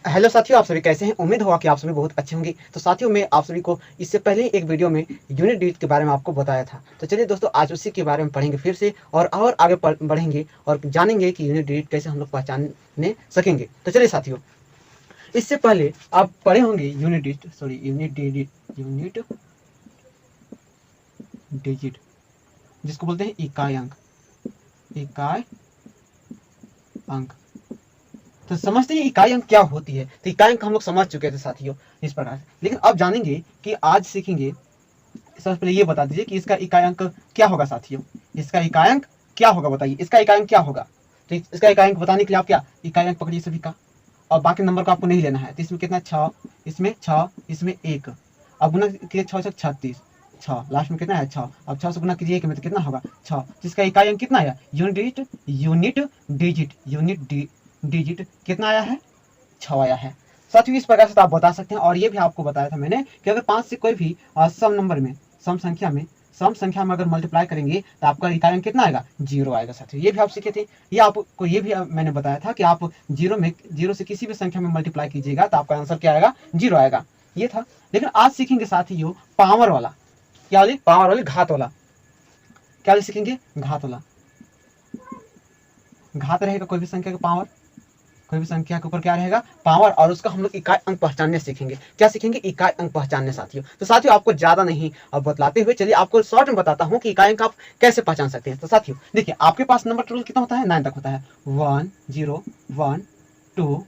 Hello साथियों, आप सभी कैसे हैं। उम्मीद होगा कि आप सभी बहुत अच्छे होंगे। तो साथियों, मैं आप सभी को इससे पहले एक वीडियो में यूनिट डिजिट के बारे में आपको बताया था। तो चलिए दोस्तों, आज उसी के बारे में पढ़ेंगे फिर से और आगे बढ़ेंगे और जानेंगे कि यूनिट डिजिट कैसे हम लोग पहचानने सकेंगे। तो चलिए साथियों, इससे पहले आप पढ़े होंगे यूनिट डिजिट जिसको बोलते हैं इकाई अंक। इकाई अंक तो समझते हैं इकाई अंक क्या होती है। तो इकाई अंक हम लोग समझ चुके थे साथियों इस प्रकार से, लेकिन अब जानेंगे कि आज सीखेंगे। सबसे पहले ये बता दीजिए कि इसका इकाई अंक क्या होगा साथियों। इसका इकाई अंक क्या होगा, बताइए इसका इकाई अंक क्या होगा। तो इसका इकाई अंक बताने के लिए आप क्या इकाई अंक पकड़िए सभी का, और बाकी नंबर को आपको नहीं लेना है। तो इसमें कितना 6, इसमें 6, इसमें 1। अब गुना कीजिए 6 से 36, 6 लास्ट में कितना है 6। अब 6 से गुना कीजिए 1 में तो कितना होगा 6। जिसका इकाई अंक कितना आया यूनिट डिजिट कितना आया है 6 आया है साथियों। इस प्रकार से तो आप बता सकते हैं। और ये भी आपको बताया था मैंने कि अगर 5 से कोई भी सम संख्या में अगर मल्टीप्लाई करेंगे तो आपका इकाई अंक कितना आएगा 0 आएगा साथियों। ये भी आप सीखे थे। ये भी मैंने बताया था कि आप जीरो से किसी भी संख्या में मल्टीप्लाई कीजिएगा तो आपका आंसर क्या आएगा 0 आएगा। ये था। लेकिन आज सीखेंगे साथियों पावर वाला। क्या वाली? पावर वाली, घात वाला। क्या वाली सीखेंगे? घात वाला। घात रहेगा कोई भी संख्या का पावर, कोई भी संख्या के ऊपर क्या रहेगा पावर, और उसका हम लोग इकाई अंक पहचानने सीखेंगे। क्या सीखेंगे? इकाई अंक पहचानने साथियों। तो साथियों आपको ज्यादा नहीं अब बतलाते हुए चलिए आपको शॉर्ट में बताता हूँ कि इकाई अंक आप कैसे पहचान सकते हैं। तो साथियों देखिए, आपके पास नंबर टोटल कितना होता है 9 तक होता है। 1 0 1 2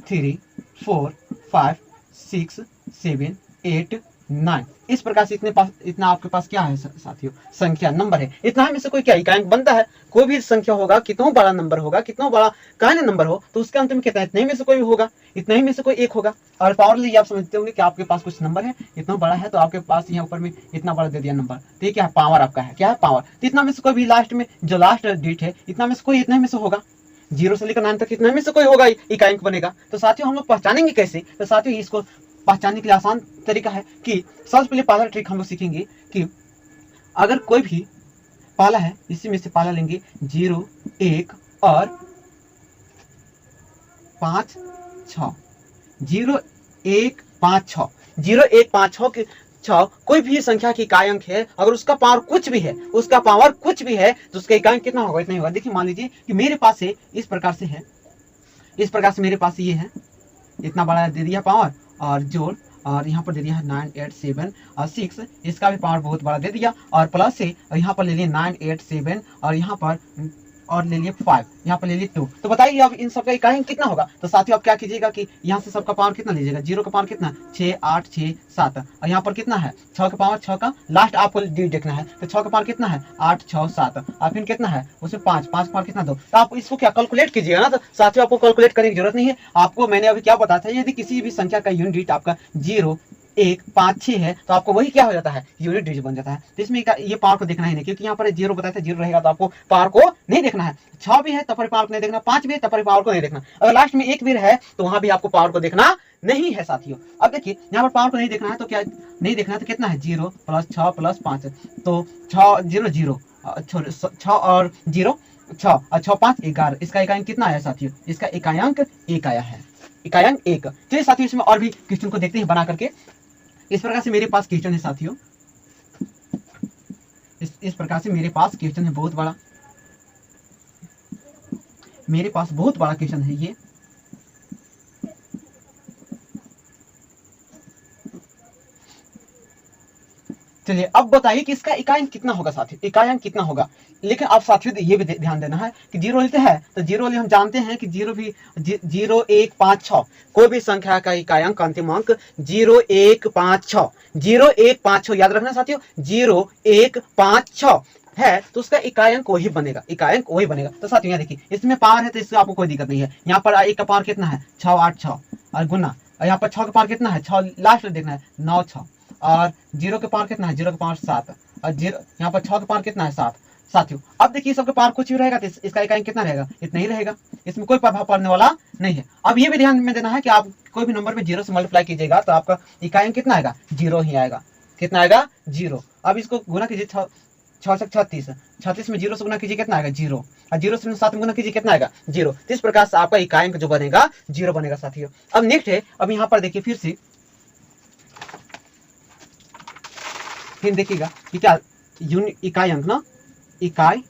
3 4 5 6 7 8 9। इस प्रकार से इतना आपके पास क्या है साथियों संख्या नंबर है। इतना में से कोई क्या इकाई अंक बनता है। कोई भी संख्या होगा, कितना बड़ा नंबर होगा, कितना बड़ा कहने नंबर हो, तो उसके अंत में कितना इतने में से कोई होगा, इतने ही में से कोई एक होगा। और पावर लिए आप समझते होंगे कि आपके पास कुछ नंबर है इतना बड़ा है, तो आपके पास यहाँ ऊपर में इतना बड़ा दे दिया नंबर, तो ये क्या है पावर आपका है। क्या है पावर। तो इतना में से कोई भी लास्ट में जो लास्ट डिजिट है इतना में से कोई इतने में से होगा। 0 से लेकर 9 तक इतने में से कोई होगा इकाई अंक बनेगा। तो साथियों हम लोग पहचानेंगे कैसे। तो साथियों इसको पहचानने के लिए आसान तरीका है कि सबसे पहले पहला ट्रिक हम लोग सीखेंगे कि अगर कोई भी पाला है, इसी में से पाला लेंगे 0 1 और 5 6। 0 1 5 6, 0 1 5 6 के 6 कोई भी संख्या की इकाई अंक है। अगर उसका पावर कुछ भी है, उसका पावर कुछ भी है, तो उसका इकाई अंक कितना होगा इतना ही होगा। देखिए मान लीजिए कि मेरे पास से इस प्रकार से है, इस प्रकार से मेरे पास ये है, इतना बड़ा दे दिया पावर और जोड़, और यहाँ पर दे दिया है 9 8 7 और 6। इसका भी पावर बहुत बड़ा दे दिया, और प्लस से यहाँ पर ले लिए 9 8 7 और यहाँ पर और ले लिए 5, यहाँ पर ले लिए 2। तो बताइए अब इन सबका इकाई अंक कितना होगा। तो साथियों आप क्या कीजिएगा कि यहाँ से सबका पावर कितना लीजिएगा। 0 का पावर कितना 6 8 6 7, और यहाँ पर कितना है 6 का पावर, 6 का लास्ट आपको देखना है। तो 6 का पावर कितना है 8 6 7, और फिर कितना है उसमें 5 5 का पावर कितना 2। तो आप इसको क्या कैलकुलेट कीजिएगा ना। तो साथियों आपको कैलकुलेट करने की जरूरत नहीं है। आपको मैंने अभी क्या बताया था, यदि किसी भी संख्या का यूनिट डिजिट आपका 0 1 5 6 है तो आपको वही क्या हो जाता है यूनिट डिजिट बन जाता है। तो इसमें ये पावर को देखना ही नहीं, क्योंकि यहाँ पर 0 बताया था 0 रहेगा तो आपको पावर को नहीं देखना है। 6 भी है तब पर पावर को नहीं देखना, 5 भी है तब पर पावर को नहीं देखना। अगर लास्ट में 1 भी है तो वहां भी आपको पावर को देखना नहीं है साथियों। अब देखिए यहाँ पर पावर को नहीं देखना है, तो क्या नहीं देखना है तो कितना है 0 प्लस 6 प्लस 5, तो 6 0 0 6 और 0 6 और 6 5 11। इसका इकाई अंक कितना आया साथियों, इसका इकाई अंक 1 आया है। इकाई अंक 1। चलिए साथियों इसमें और भी क्वेश्चन को देखते हैं बना करके। इस प्रकार से मेरे पास क्वेश्चन है साथियों, इस प्रकार से मेरे पास क्वेश्चन है बहुत बड़ा, मेरे पास बहुत बड़ा क्वेश्चन है ये। चलिए अब बताइए कि इसका इकाई अंक कितना होगा साथियों, इकाई अंक कितना होगा। लेकिन आप साथियों ये भी ध्यान देना है कि 0 लेते हैं तो 0 वाले हम जानते हैं कि 0 भी 0 1 5 6, कोई भी संख्या का इकाई अंक अंतिम अंक 0 1 5 6, 0 1 5 6 याद रखना साथियों। 0 1 5 6 है तो उसका इकाई अंक वही बनेगा, इकाई अंक वही बनेगा। तो साथियों यहाँ देखिए इसमें पावर है तो इससे आपको कोई दिक्कत नहीं है। यहाँ पर 1 का पावर कितना है 6 8 6 और गुना, और यहाँ पर 6 का पावर कितना है 6 लास्ट में देखना है 9 6, और 0 के पावर कितना है 0 के पावर 7, और 0 यहाँ पर 6 के पावर कितना है 7। साथियों अब देखिए सबके पावर कुछ भी रहेगा तो इसका इकाई कितना रहेगा इतना ही रहेगा, इसमें कोई प्रभाव पड़ने वाला नहीं है। अब ये भी ध्यान में देना है कि आप कोई भी नंबर में 0 से मल्टीप्लाई कीजिएगा तो आपका इकाई कितना आएगा 0 ही आएगा। कितना आएगा 0। अब इसको गुना कीजिए 6 से 36, 36 में 0 से गुना कीजिए कितना आएगा 0, और 0 से 7 में गुना कीजिए कितना आएगा 0। तो इस प्रकार से आपका इकाई अंक जो बनेगा 0 बनेगा साथियों। अब नेक्स्ट है, अब यहाँ पर देखिए फिर देखिएगा कि क्या इकाई अंक ना, इकाई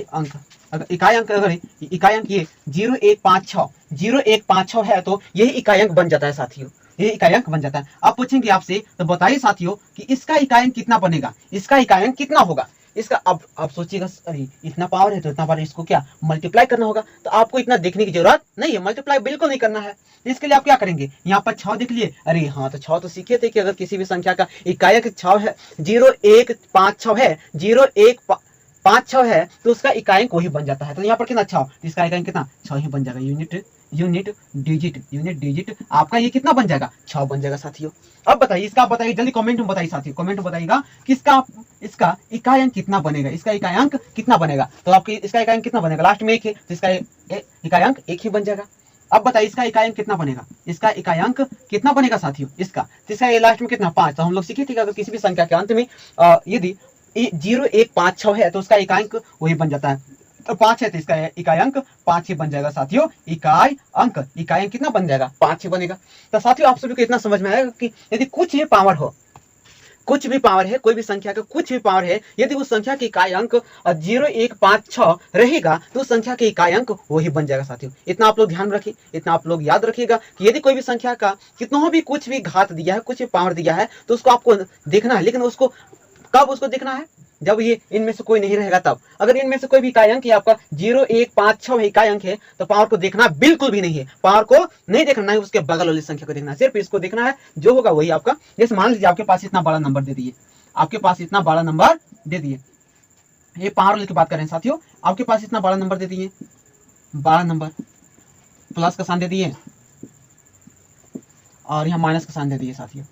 अंक, अगर इकाई अंक ये 0156 है तो यही इकाई अंक बन जाता है साथियों, ये इकाई अंक बन जाता है। अब पूछेंगे आपसे, तो बताइए साथियों कि इसका इकाई अंक कितना बनेगा, इसका इकाई अंक कितना होगा इसका। अब सोचिएगा, अरे इतना पावर है तो इतना पावर, इसको क्या मल्टीप्लाई करना होगा। तो आपको इतना देखने की जरूरत नहीं है, मल्टीप्लाई बिल्कुल नहीं करना है। इसके लिए आप क्या करेंगे, यहाँ पर 6 देख लिए, अरे हाँ तो 6 तो सीखे थे कि अगर किसी भी संख्या का इकाई अंक 6 है, 0156 है, 0156 है तो उसका इकाई अंक वही बन जाता है। तो यहाँ पर कितना 6, इसका इकाई अंक कितना 6 ही बन जाएगा। यूनिट डिजिट आपका ये कितना बन जाएगा 6 बन जाएगा साथियों। अब बताइए, इसका बताइए जल्दी कमेंट में बताइए साथियों, कमेंट में बताइएगा कि इसका इकाई अंक कितना बनेगा, इसका इकाई अंक कितना बनेगा। तो आपकी इसका इकाई अंक कितना बनेगा, लास्ट में 1 है तो इसका इकाई अंक 1 ही बन जाएगा। अब बताइए इसका इकाई अंक कितना बनेगा, इसका इकाई अंक कितना बनेगा साथियों इसका, तो इसका लास्ट में कितना 5। तो हम लोग सीखे थे कि अगर किसी भी संख्या के अंत में यदि 0156 है तो उसका इकाई अंक वही बन जाता है। तो 5 है तो इसका इकाई अंक 5 ही बन जाएगा साथियों। इकाई अंक कितना बन जाएगा 5 ही बनेगा। तो साथियों आप सभी को इतना समझ में आएगा कि यदि कुछ भी पावर हो, कुछ भी पावर है, कोई भी संख्या का कुछ भी पावर है, यदि उस संख्या की इकाई अंक 0156 रहेगा तो उस संख्या के इकाई अंक वही बन जाएगा साथियों। इतना आप लोग ध्यान रखिए, इतना आप लोग याद रखिएगा कि यदि कोई भी संख्या का कितना भी कुछ भी घात दिया है, कुछ भी पावर दिया है तो उसको आपको देखना है। लेकिन उसको कब उसको देखना है, जब ये इनमें से कोई नहीं रहेगा तब। अगर इनमें से कोई भी इकाई अंक आपका 0156 इकाई अंक है तो पावर को देखना बिल्कुल भी नहीं है, पावर को नहीं देखना है, उसके बगल वाली संख्या को देखना है, सिर्फ इसको देखना है, जो होगा वही आपका। जैसे मान लीजिए आपके पास इतना बड़ा नंबर दे दिए, आपके पास इतना बड़ा नंबर दे दिए, ये पावर वाले की बात कर रहे हैं साथियों, आपके पास इतना बड़ा नंबर दे दिए, बड़ा नंबर प्लस का साइन दे दिए और यहाँ माइनस का साइन दे दिए साथियों।